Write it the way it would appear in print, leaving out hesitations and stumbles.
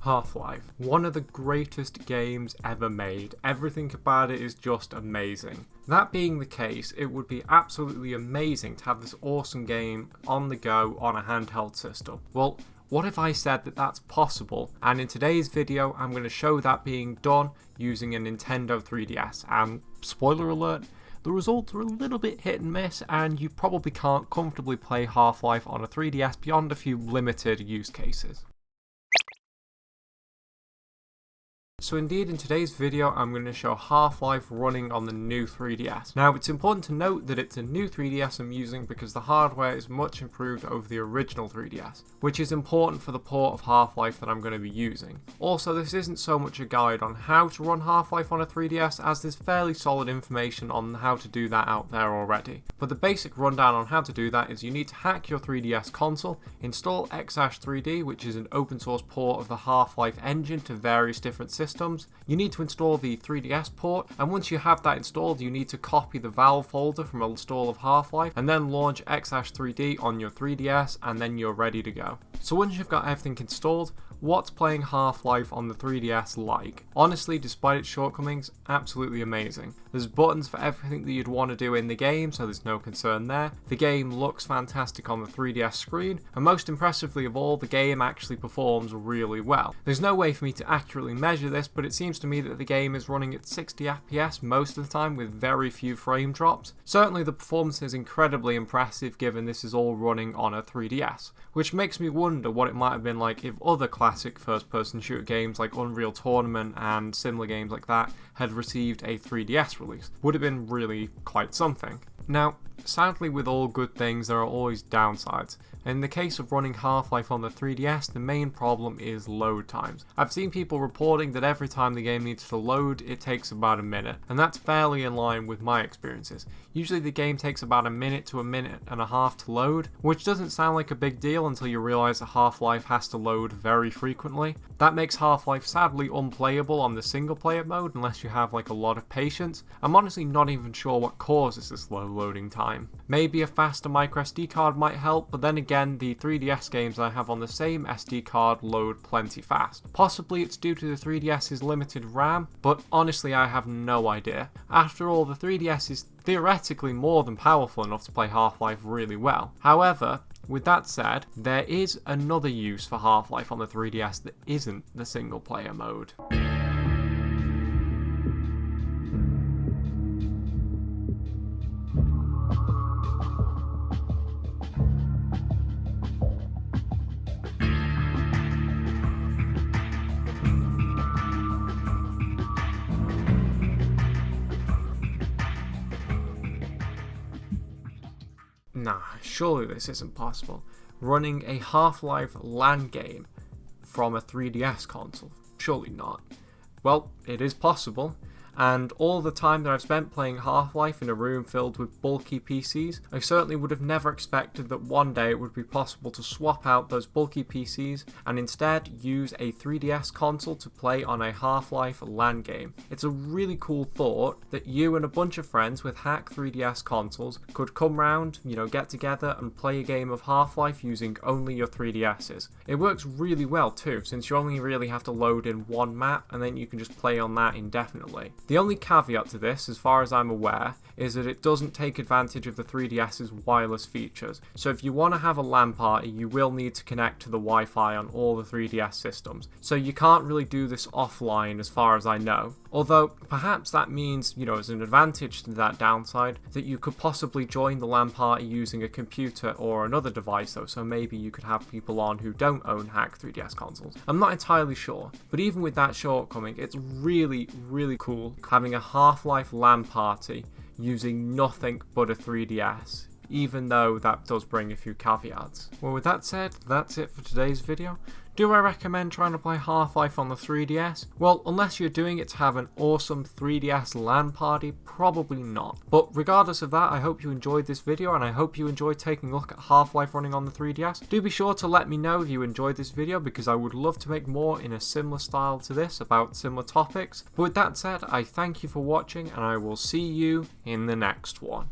Half-Life, one of the greatest games ever made. Everything about it is just amazing. That being the case, it would be absolutely amazing to have this awesome game on the go on a handheld system. Well, what if I said that that's possible? And in today's video, I'm going to show that being done using a Nintendo 3DS. And spoiler alert, the results are a little bit hit and miss, and you probably can't comfortably play Half-Life on a 3DS beyond a few limited use cases. So indeed, in today's video, I'm going to show Half-Life running on the new 3DS. Now, it's important to note that it's a new 3DS I'm using because the hardware is much improved over the original 3DS, which is important for the port of Half-Life that I'm going to be using. Also, this isn't so much a guide on how to run Half-Life on a 3DS, as there's fairly solid information on how to do that out there already. But the basic rundown on how to do that is you need to hack your 3DS console, install X-3D, which is an open source port of the Half-Life engine to various different systems. You need to install the 3DS port, and once you have that installed, you need to copy the Valve folder from an install of Half-Life, and then launch X-3D on your 3DS, and then you're ready to go. So once you've got everything installed, what's playing Half-Life on the 3DS like? Honestly, despite its shortcomings, absolutely amazing. There's buttons for everything that you'd want to do in the game, so there's no concern there. The game looks fantastic on the 3DS screen, and most impressively of all, the game actually performs really well. There's no way for me to accurately measure this, but it seems to me that the game is running at 60 FPS most of the time with very few frame drops. Certainly the performance is incredibly impressive given this is all running on a 3DS, which makes me wonder what it might have been like if other classic first-person shooter games like Unreal Tournament and similar games like that had received a 3DS release. Would have been really quite something. Now, sadly with all good things there are always downsides. In the case of running Half-Life on the 3DS, the main problem is load times. I've seen people reporting that every time the game needs to load, it takes about a minute, and that's fairly in line with my experiences. Usually the game takes about a minute to a minute and a half to load, which doesn't sound like a big deal until you realise that Half-Life has to load very frequently. That makes Half-Life sadly unplayable on the single player mode unless you have like a lot of patience. I'm honestly not even sure what causes this low loading time. Maybe a faster microSD card might help, but then again, the 3DS games I have on the same SD card load plenty fast. Possibly it's due to the 3DS's limited RAM, but honestly I have no idea. After all, the 3DS is theoretically more than powerful enough to play Half-Life really well. However, with that said, there is another use for Half-Life on the 3DS that isn't the single player mode. Nah, surely this isn't possible. Running a Half-Life LAN game from a 3DS console? Surely not. Well, it is possible, and all the time that I've spent playing Half-Life in a room filled with bulky PCs, I certainly would have never expected that one day it would be possible to swap out those bulky PCs and instead use a 3DS console to play on a Half-Life LAN game. It's a really cool thought that you and a bunch of friends with hack 3DS consoles could come round, get together and play a game of Half-Life using only your 3DSs. It works really well too, since you only really have to load in one map and then you can just play on that indefinitely. The only caveat to this, as far as I'm aware, is that it doesn't take advantage of the 3DS's wireless features. So if you want to have a LAN party, you will need to connect to the Wi-Fi on all the 3DS systems. So you can't really do this offline as far as I know. Although perhaps that means, as an advantage to that downside, that you could possibly join the LAN party using a computer or another device though, so maybe you could have people on who don't own hack 3DS consoles. I'm not entirely sure, but even with that shortcoming, it's really, really cool having a Half-Life LAN party using nothing but a 3DS, even though that does bring a few caveats. Well, with that said, that's it for today's video. Do I recommend trying to play Half-Life on the 3DS? Well, unless you're doing it to have an awesome 3DS LAN party, probably not. But regardless of that, I hope you enjoyed this video and I hope you enjoyed taking a look at Half-Life running on the 3DS. Do be sure to let me know if you enjoyed this video because I would love to make more in a similar style to this about similar topics. But with that said, I thank you for watching and I will see you in the next one.